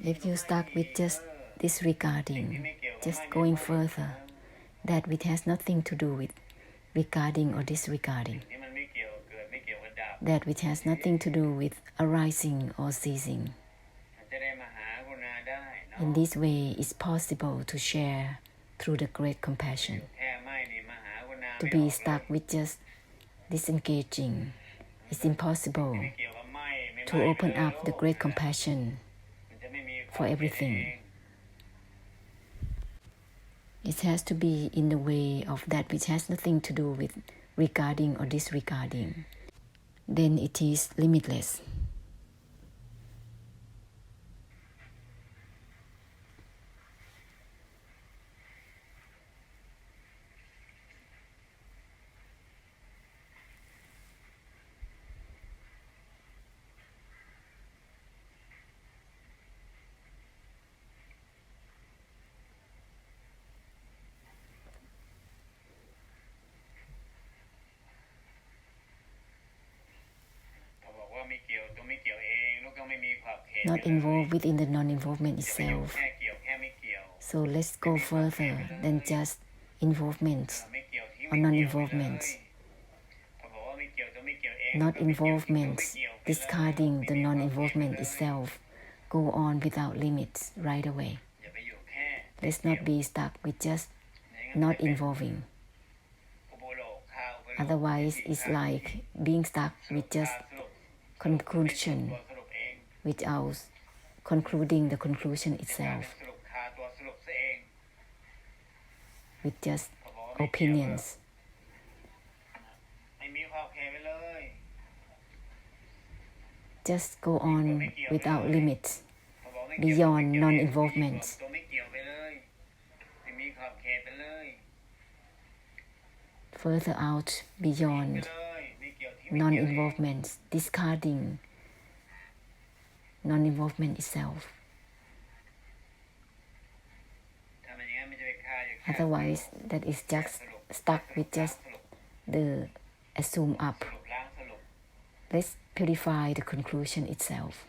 If you stuck with just disregarding, just going further, that which has nothing to do with regarding or disregarding, that which has nothing to do with arising or ceasing. In this way, it's possible to share through the great compassion. To be stuck with just disengaging, it's impossible to open up the great compassion for everything. It has to be in the way of that which has nothing to do with regarding or disregarding. Then it is limitless. Not involved within the non-involvement itself. So let's go further than just involvement or non-involvement. Not involvement, discarding the non-involvement itself, go on without limits right away. Let's not be stuck with just not involving. Otherwise, it's like being stuck with just conclusion without concluding the conclusion itself, with just opinions. Just go on without limits, beyond non-involvement. Further out beyond non-involvement, discarding non-involvement itself. Otherwise, that is just stuck with just the assume up. Let's purify the conclusion itself.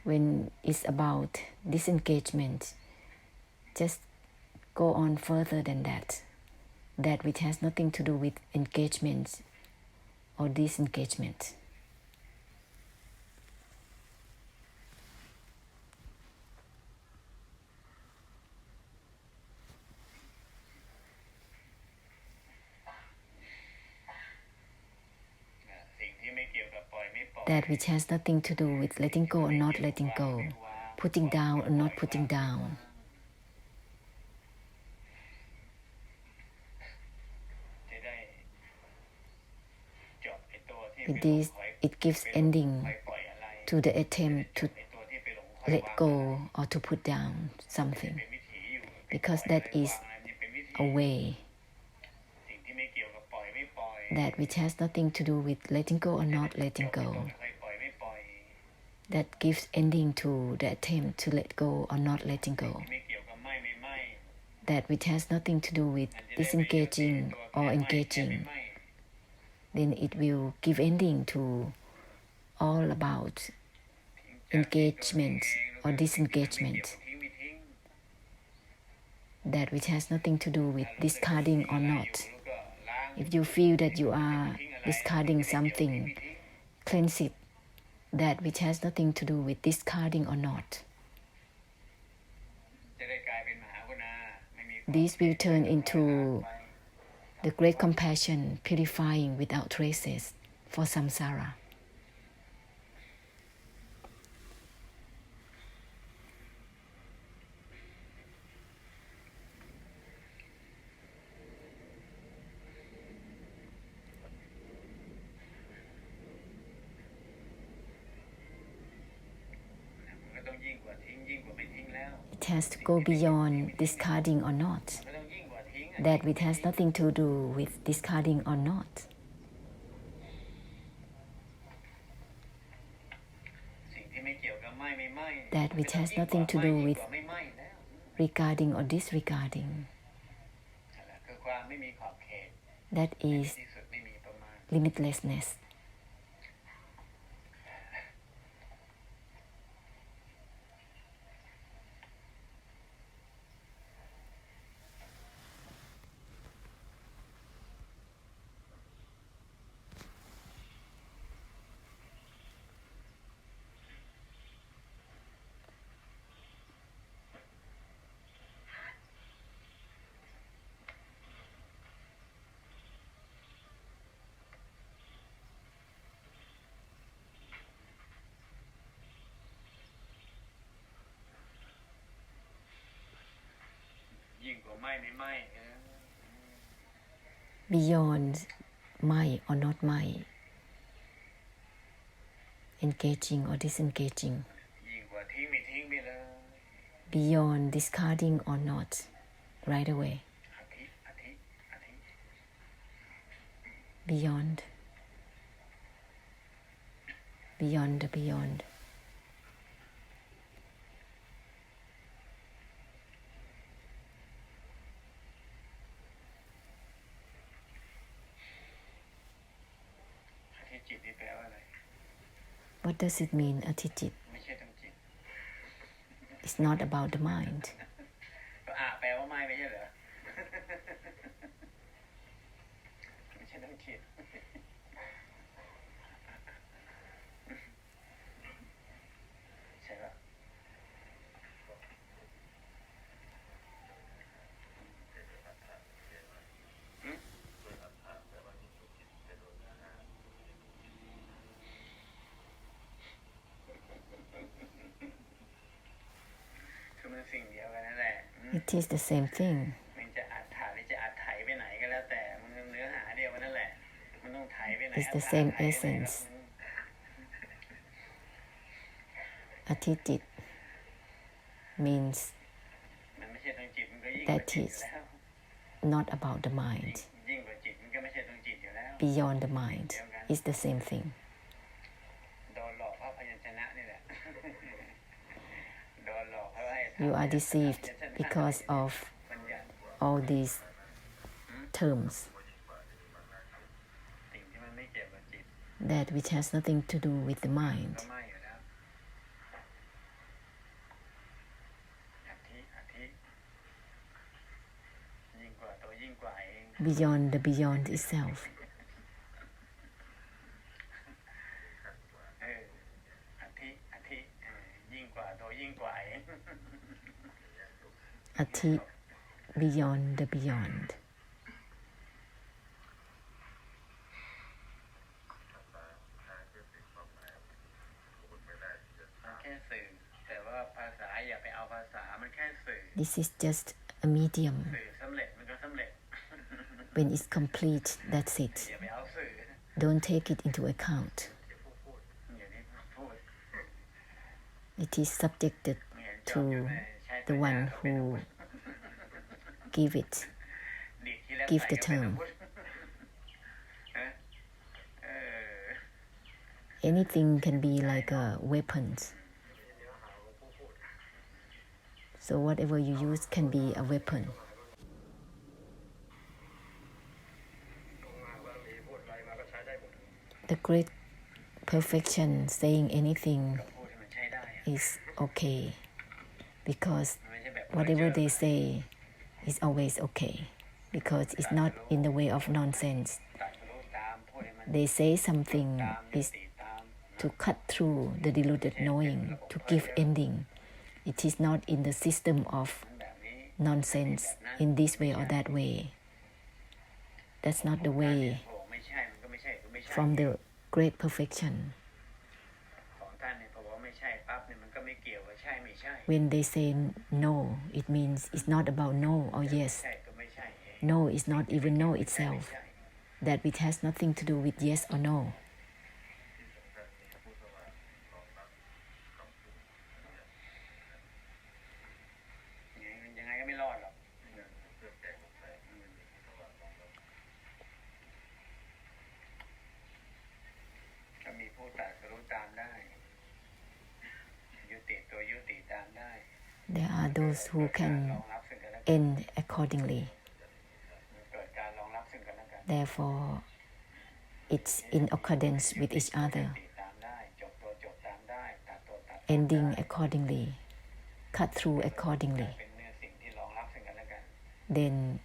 When it's about disengagement, just go on further than that. That which has nothing to do with engagement or disengagement. That which has nothing to do with letting go or not letting go, putting down or not putting down. With this, it gives ending to the attempt to let go or to put down something, because that is a way. That which has nothing to do with letting go or not letting go, that gives ending to the attempt to let go or not letting go. That which has nothing to do with disengaging or engaging, then it will give ending to all about engagement or disengagement. That which has nothing to do with discarding or not. If you feel that you are discarding something, cleanse it. That which has nothing to do with discarding or not. This will turn into the great compassion, purifying without traces for samsara. It has to go beyond discarding or not. That which has nothing to do with discarding or not. That which has nothing to do with regarding or disregarding. That is limitlessness. Beyond might or not might, engaging or disengaging, beyond discarding or not, right away, beyond the beyond. What does it mean, attitude? It's not about the mind. It is the same thing. It's the same essence. Attitude means that is not about the mind. Beyond the mind is the same thing. You are deceived because of all these terms that which has nothing to do with the mind. Beyond the beyond itself. Ati, beyond the beyond. This is just a medium. When it's complete, that's it. Don't take it into account. It is subjected to the one who give the term. Anything can be like a weapon. So whatever you use can be a weapon. The great perfection, saying anything is okay, because whatever they say is always okay, because it's not in the way of nonsense. They say something is to cut through the deluded knowing, to give ending. It is not in the system of nonsense in this way or that way. That's not the way from the great perfection. When they say no, it means it's not about no or yes. No is not even no itself. That it has nothing to do with yes or no. There are those who can end accordingly. Therefore, it's in accordance with each other, ending accordingly, cut through accordingly. Then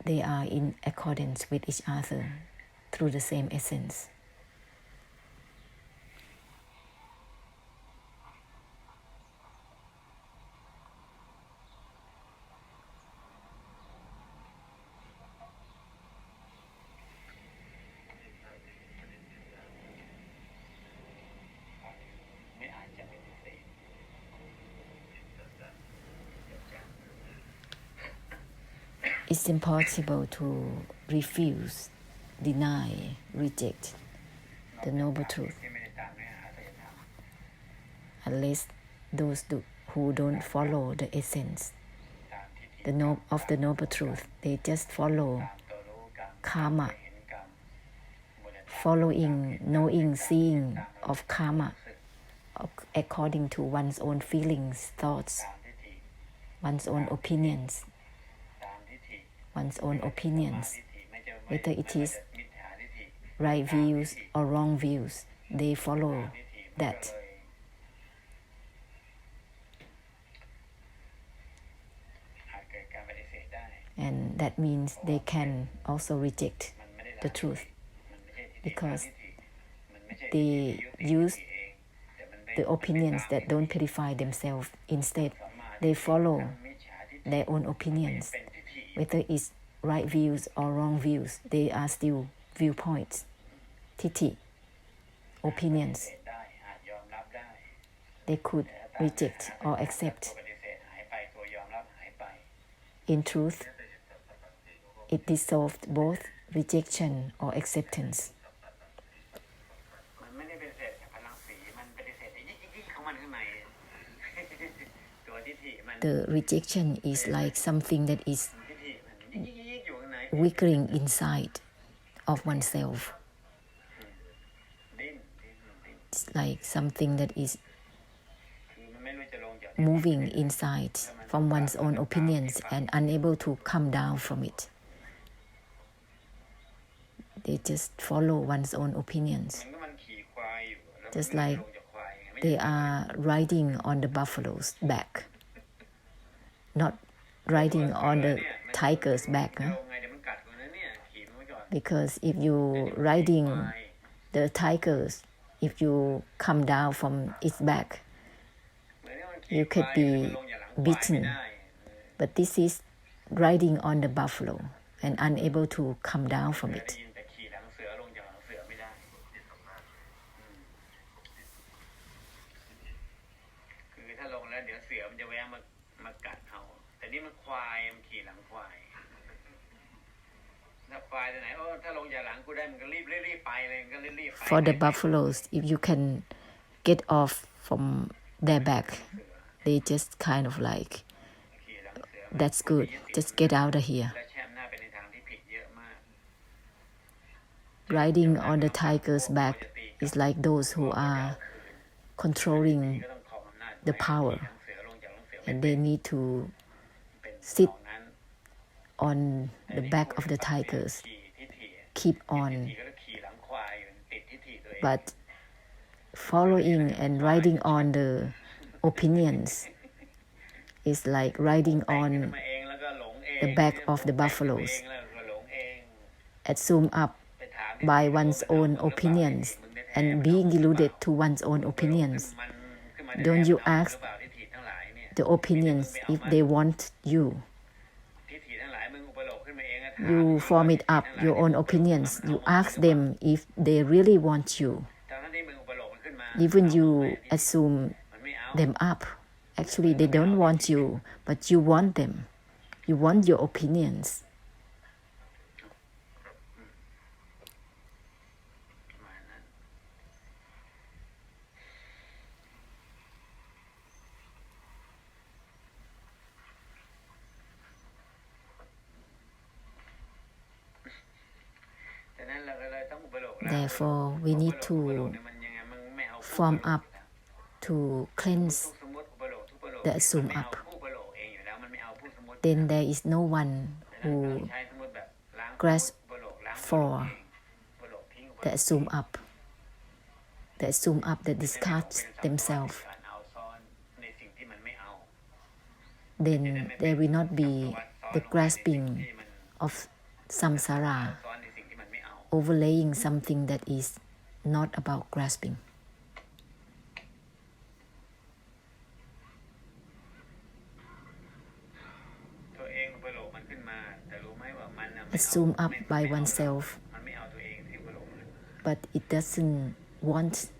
they are in accordance with each other through the same essence. It's impossible to refuse, deny, reject the noble truth unless those who don't follow the essence of the noble truth. They just follow karma, following, knowing, seeing of karma according to one's own feelings, thoughts, one's own opinions, whether it is right views or wrong views, they follow that. And that means they can also reject the truth because they use the opinions that don't purify themselves. Instead, they follow their own opinions. Whether it's right views or wrong views, they are still viewpoints, titi, opinions. They could reject or accept. In truth, it dissolved both rejection or acceptance. The rejection is like something that is wiggling inside of oneself. It's like something that is moving inside from one's own opinions and unable to come down from it. They just follow one's own opinions. Just like they are riding on the buffalo's back, not riding on the tiger's back. Because if you riding the tigers, if you come down from its back, you could be beaten. But this is riding on the buffalo and unable to come down from it. For the buffaloes, if you can get off from their back, they just kind of like, that's good, just get out of here. Riding on the tiger's back is like those who are controlling the power, and they need to sit on the back of the tigers, keep on. But following and riding on the opinions is like riding on the back of the buffaloes, assumed up by one's own opinions and being deluded to one's own opinions. Don't you ask the opinions if they want you. You form it up, your own opinions. You ask them if they really want you. Even you assume them up. Actually, they don't want you, but you want them. You want your opinions. Therefore, we need to form up to cleanse the assume up. Then there is no one who grasp for, that assume up, that discard themselves, then there will not be the grasping of samsara, overlaying something that is not about grasping. Assume up by oneself, but it doesn't want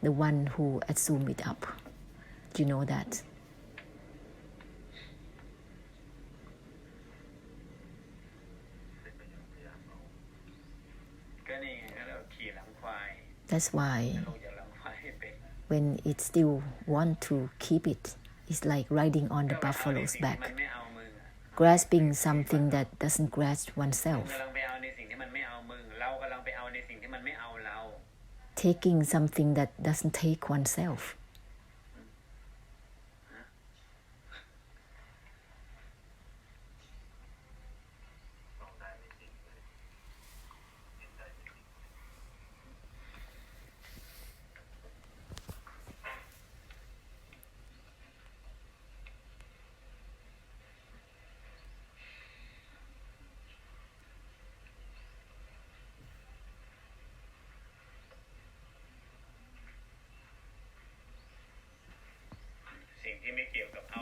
the one who assumed it up. You know that. That's why when it still want to keep it, it's like riding on the buffalo's back, grasping something that doesn't grasp oneself, taking something that doesn't take oneself.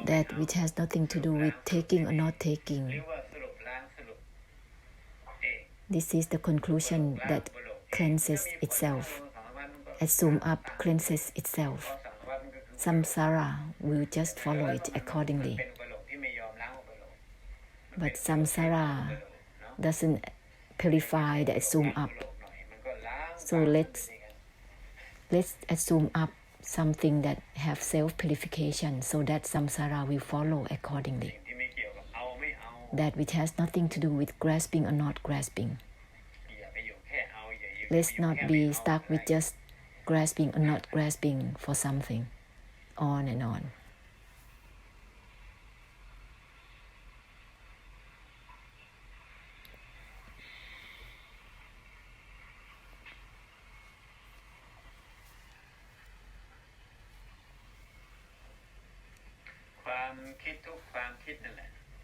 That which has nothing to do with taking or not taking. This is the conclusion that cleanses itself. Assume up cleanses itself. Samsara will just follow it accordingly. But samsara doesn't purify the assume up. So let's assume up something that have self-purification, so that samsara will follow accordingly. That which has nothing to do with grasping or not grasping. Let's not be stuck with just grasping or not grasping for something, on and on.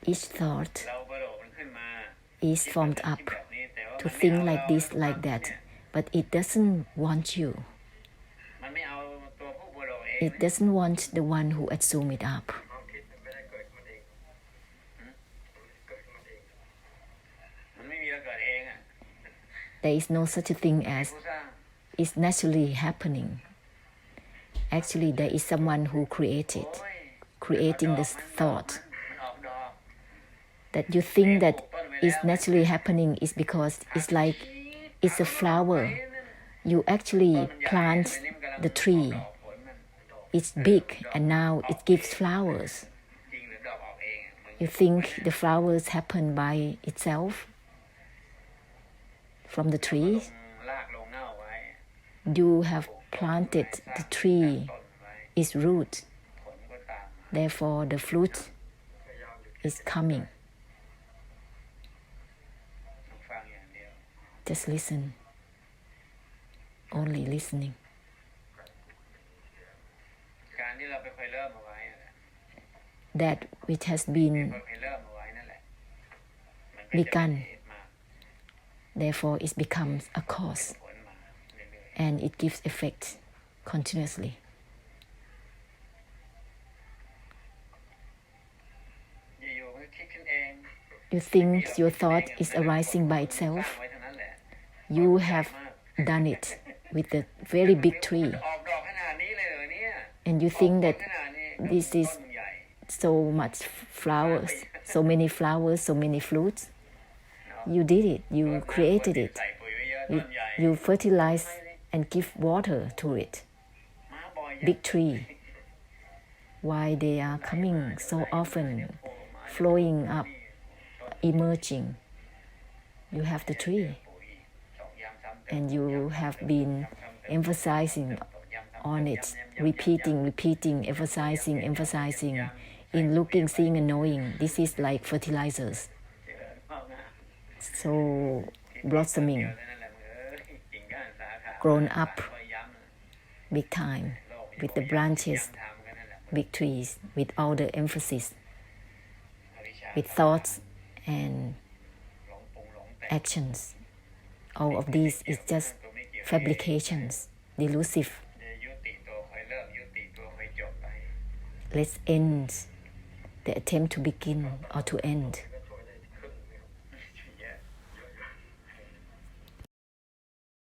Each thought is formed up to think like this, like that, but it doesn't want you. It doesn't want the one who assumed it up. There is no such a thing as it's naturally happening. Actually, there is someone who creating this thought. That you think that is naturally happening is because it's like it's a flower. You actually plant the tree. It's big and now it gives flowers. You think the flowers happen by itself from the tree? You have planted the tree, its root. Therefore, the fruit is coming. Just listen. Only listening. That which has been begun, therefore it becomes a cause, and it gives effect continuously. You think your thought is arising by itself. You have done it with a very big tree. And you think that this is so much flowers, so many fruits. You did it, you created it. You fertilize and give water to it. Big tree. Why they are coming so often, flowing up, emerging. You have the tree. And you have been emphasizing on it, repeating, emphasizing, in looking, seeing, and knowing. This is like fertilizers. so blossoming, grown up big time, with the branches, big trees, with all the emphasis, with thoughts and actions. All of these is just fabrications, delusive. Let's end the attempt to begin or to end.